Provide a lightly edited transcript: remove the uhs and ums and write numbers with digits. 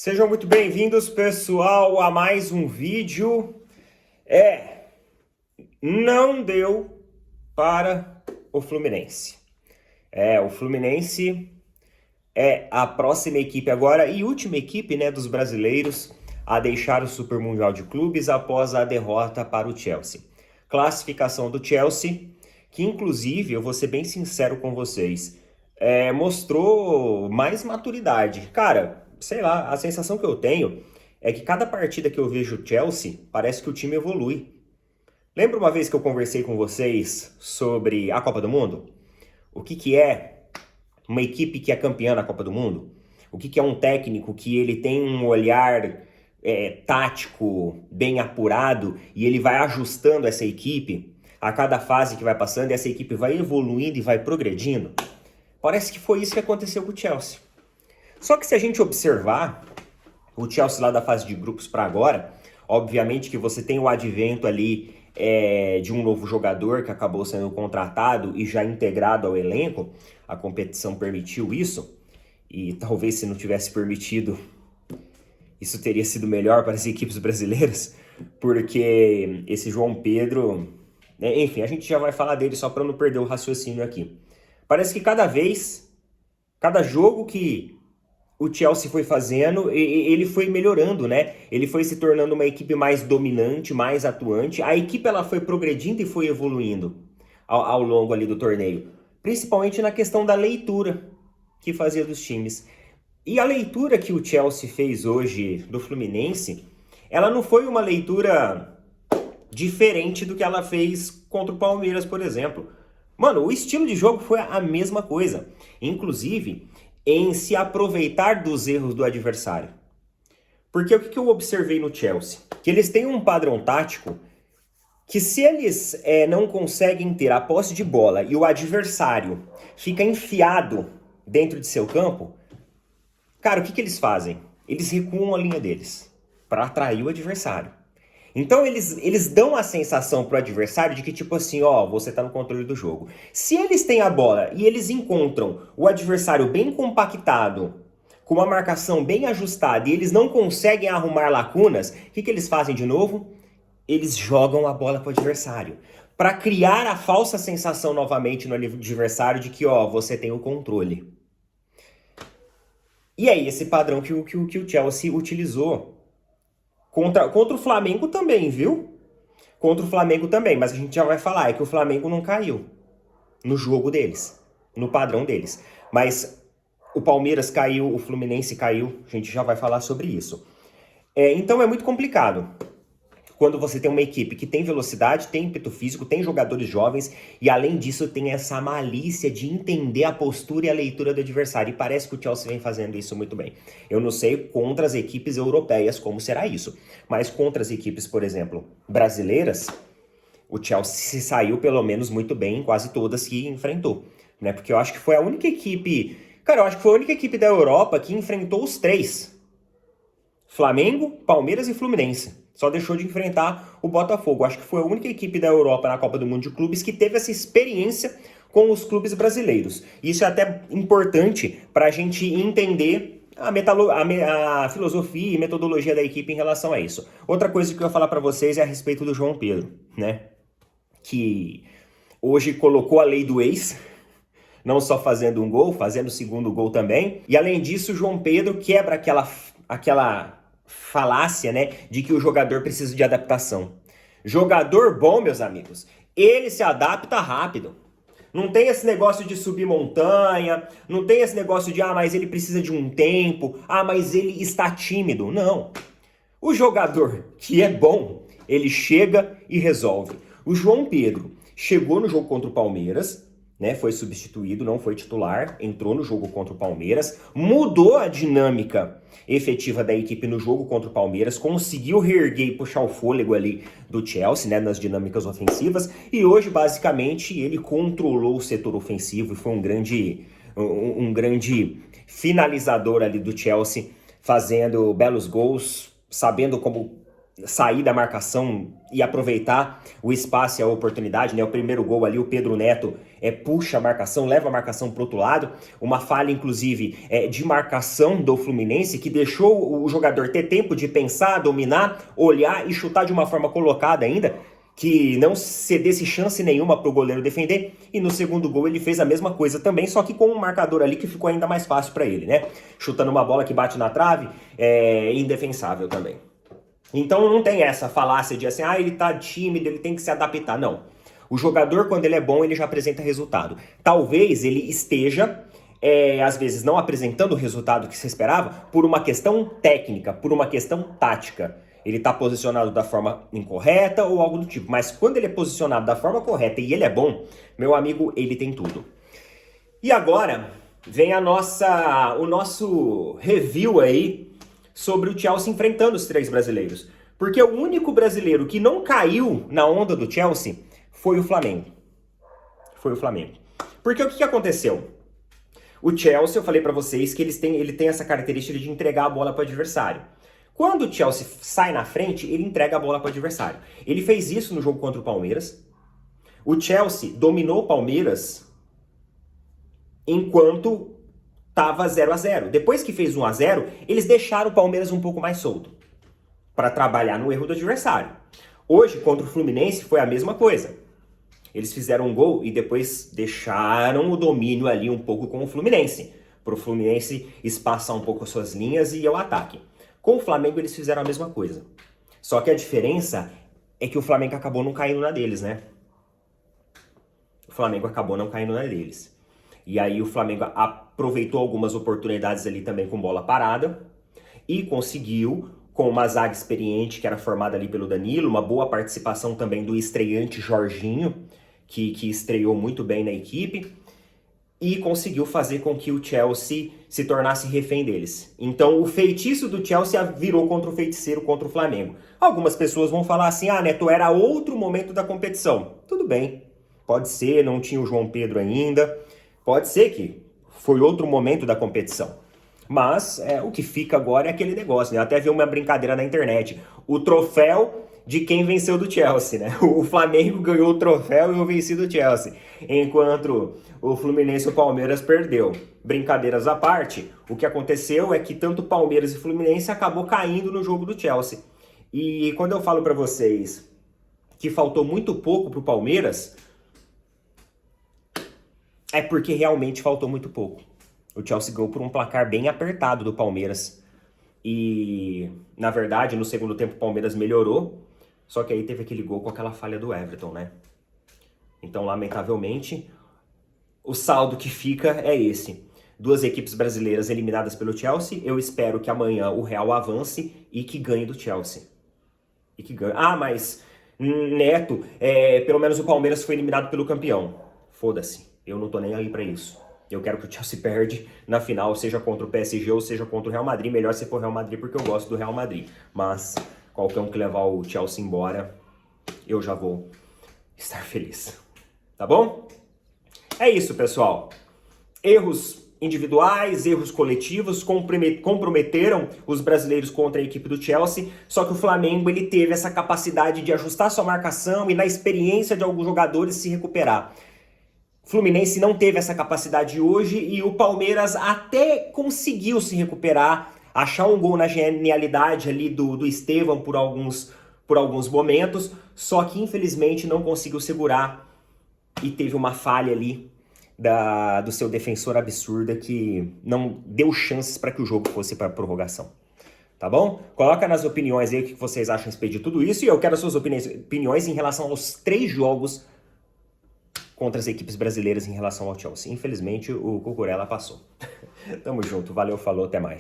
Sejam muito bem-vindos, pessoal, a mais um vídeo. Não deu para o Fluminense. O Fluminense é a próxima equipe agora e última equipe, dos brasileiros a deixar o Super Mundial de Clubes após a derrota para o Chelsea. Classificação do Chelsea, que inclusive, eu vou ser bem sincero com vocês, mostrou mais maturidade. Cara, sei lá, a sensação que eu tenho é que cada partida que eu vejo o Chelsea, parece que o time evolui. Lembra uma vez que eu conversei com vocês sobre a Copa do Mundo? O que é uma equipe que é campeã na Copa do Mundo? O que é um técnico que ele tem um olhar tático bem apurado e ele vai ajustando essa equipe a cada fase que vai passando e essa equipe vai evoluindo e vai progredindo? Parece que foi isso que aconteceu com o Chelsea. Só que se a gente observar o Chelsea lá da fase de grupos para agora, obviamente que você tem o advento ali de um novo jogador que acabou sendo contratado e já integrado ao elenco. A competição permitiu isso e talvez se não tivesse permitido, isso teria sido melhor para as equipes brasileiras, porque esse João Pedro, enfim, a gente já vai falar dele só para não perder o raciocínio aqui. Parece que cada jogo que o Chelsea foi fazendo, ele foi melhorando, né? Ele foi se tornando uma equipe mais dominante, mais atuante. A equipe ela foi progredindo e foi evoluindo ao longo ali do torneio. Principalmente na questão da leitura que fazia dos times. E a leitura que o Chelsea fez hoje do Fluminense, ela não foi uma leitura diferente do que ela fez contra o Palmeiras, por exemplo. Mano, o estilo de jogo foi a mesma coisa. Inclusive em se aproveitar dos erros do adversário. Porque o que eu observei no Chelsea? Que eles têm um padrão tático que se eles não conseguem ter a posse de bola e o adversário fica enfiado dentro de seu campo, cara, o que eles fazem? Eles recuam a linha deles para atrair o adversário. Então eles dão a sensação pro adversário de que tipo assim, você tá no controle do jogo. Se eles têm a bola e eles encontram o adversário bem compactado, com uma marcação bem ajustada e eles não conseguem arrumar lacunas, o que eles fazem de novo? Eles jogam a bola pro adversário. Para criar a falsa sensação novamente no adversário de que, você tem o controle. E aí, esse padrão que o Chelsea utilizou contra o Flamengo também, viu? Contra o Flamengo também, mas a gente já vai falar, é que o Flamengo não caiu no jogo deles, no padrão deles. Mas o Palmeiras caiu, o Fluminense caiu, a gente já vai falar sobre isso. Então é muito complicado quando você tem uma equipe que tem velocidade, tem ímpeto físico, tem jogadores jovens e além disso tem essa malícia de entender a postura e a leitura do adversário. E parece que o Chelsea vem fazendo isso muito bem. Eu não sei contra as equipes europeias como será isso, mas contra as equipes, por exemplo, brasileiras, o Chelsea se saiu pelo menos muito bem em quase todas que enfrentou, né? Porque eu acho que foi a única equipe, cara, eu acho que foi a única equipe da Europa que enfrentou os três. Flamengo, Palmeiras e Fluminense. Só deixou de enfrentar o Botafogo. Acho que foi a única equipe da Europa na Copa do Mundo de Clubes que teve essa experiência com os clubes brasileiros. Isso é até importante para a gente entender a filosofia e metodologia da equipe em relação a isso. Outra coisa que eu ia falar para vocês é a respeito do João Pedro, né? Que hoje colocou a lei do ex, não só fazendo um gol, fazendo o segundo gol também. E além disso, o João Pedro quebra aquela falácia, né, de que o jogador precisa de adaptação. Jogador bom, meus amigos, ele se adapta rápido. Não tem esse negócio de subir montanha, não tem esse negócio de, mas ele precisa de um tempo, mas ele está tímido. Não. O jogador que é bom, ele chega e resolve. O João Pedro chegou no jogo contra o Palmeiras, né, foi substituído, não foi titular, entrou no jogo contra o Palmeiras, mudou a dinâmica efetiva da equipe no jogo contra o Palmeiras, conseguiu reerguer e puxar o fôlego ali do Chelsea, né, nas dinâmicas ofensivas, e hoje, basicamente, ele controlou o setor ofensivo e foi um grande finalizador ali do Chelsea, fazendo belos gols, sabendo como sair da marcação e aproveitar o espaço e a oportunidade, né? O primeiro gol ali, o Pedro Neto puxa a marcação, leva a marcação para o outro lado. Uma falha, inclusive, de marcação do Fluminense, que deixou o jogador ter tempo de pensar, dominar, olhar e chutar de uma forma colocada ainda, que não cedesse chance nenhuma para o goleiro defender. E no segundo gol ele fez a mesma coisa também, só que com um marcador ali que ficou ainda mais fácil para ele, né? Chutando uma bola que bate na trave, indefensável também. Então não tem essa falácia de assim, ele tá tímido, ele tem que se adaptar. Não. O jogador, quando ele é bom, ele já apresenta resultado. Talvez ele esteja, às vezes, não apresentando o resultado que se esperava por uma questão técnica, por uma questão tática. Ele tá posicionado da forma incorreta ou algo do tipo. Mas quando ele é posicionado da forma correta e ele é bom, meu amigo, ele tem tudo. E agora vem o nosso review aí sobre o Chelsea enfrentando os 3 brasileiros. Porque o único brasileiro que não caiu na onda do Chelsea foi o Flamengo. Foi o Flamengo. Porque o que aconteceu? O Chelsea, eu falei pra vocês que ele tem essa característica de entregar a bola para o adversário. Quando o Chelsea sai na frente, ele entrega a bola para o adversário. Ele fez isso no jogo contra o Palmeiras. O Chelsea dominou o Palmeiras enquanto tava 0-0. Depois que fez 1-0, eles deixaram o Palmeiras um pouco mais solto para trabalhar no erro do adversário. Hoje, contra o Fluminense, foi a mesma coisa. Eles fizeram um gol e depois deixaram o domínio ali um pouco com o Fluminense, para o Fluminense espaçar um pouco as suas linhas e ir ao ataque. Com o Flamengo, eles fizeram a mesma coisa. Só que a diferença é que o Flamengo acabou não caindo na deles, né? O Flamengo acabou não caindo na deles. E aí o Flamengo aproveitou algumas oportunidades ali também com bola parada e conseguiu, com uma zaga experiente que era formada ali pelo Danilo, uma boa participação também do estreante Jorginho, que estreou muito bem na equipe, e conseguiu fazer com que o Chelsea se tornasse refém deles. Então o feitiço do Chelsea virou contra o feiticeiro, contra o Flamengo. Algumas pessoas vão falar assim, Neto, era outro momento da competição. Tudo bem, pode ser, não tinha o João Pedro ainda. Pode ser que foi outro momento da competição. Mas o que fica agora é aquele negócio, né? Eu até vi uma brincadeira na internet. O troféu de quem venceu do Chelsea, né? O Flamengo ganhou o troféu e eu venci do Chelsea. Enquanto o Fluminense e o Palmeiras perdeu. Brincadeiras à parte, o que aconteceu é que tanto Palmeiras e Fluminense acabou caindo no jogo do Chelsea. E quando eu falo pra vocês que faltou muito pouco pro Palmeiras, é porque realmente faltou muito pouco. O Chelsea ganhou por um placar bem apertado do Palmeiras. E, na verdade, no segundo tempo o Palmeiras melhorou. Só que aí teve aquele gol com aquela falha do Everton, né? Então, lamentavelmente, o saldo que fica é esse. 2 equipes brasileiras eliminadas pelo Chelsea. Eu espero que amanhã o Real avance e que ganhe do Chelsea. E que ganhe. Mas, Neto, pelo menos o Palmeiras foi eliminado pelo campeão. Foda-se. Eu não tô nem aí pra isso. Eu quero que o Chelsea perde na final, seja contra o PSG ou seja contra o Real Madrid. Melhor se for o Real Madrid, porque eu gosto do Real Madrid. Mas qualquer um que levar o Chelsea embora, eu já vou estar feliz. Tá bom? É isso, pessoal. Erros individuais, erros coletivos comprometeram os brasileiros contra a equipe do Chelsea, só que o Flamengo ele teve essa capacidade de ajustar sua marcação e na experiência de alguns jogadores se recuperar. Fluminense não teve essa capacidade hoje e o Palmeiras até conseguiu se recuperar, achar um gol na genialidade ali do Estevão por alguns momentos, só que infelizmente não conseguiu segurar e teve uma falha ali do seu defensor absurda que não deu chances para que o jogo fosse para prorrogação. Tá bom? Coloca nas opiniões aí o que vocês acham a respeito de tudo isso e eu quero as suas opiniões em relação aos 3 jogos contra as equipes brasileiras em relação ao Chelsea. Infelizmente, o Cucurella passou. Tamo junto. Valeu, falou, até mais.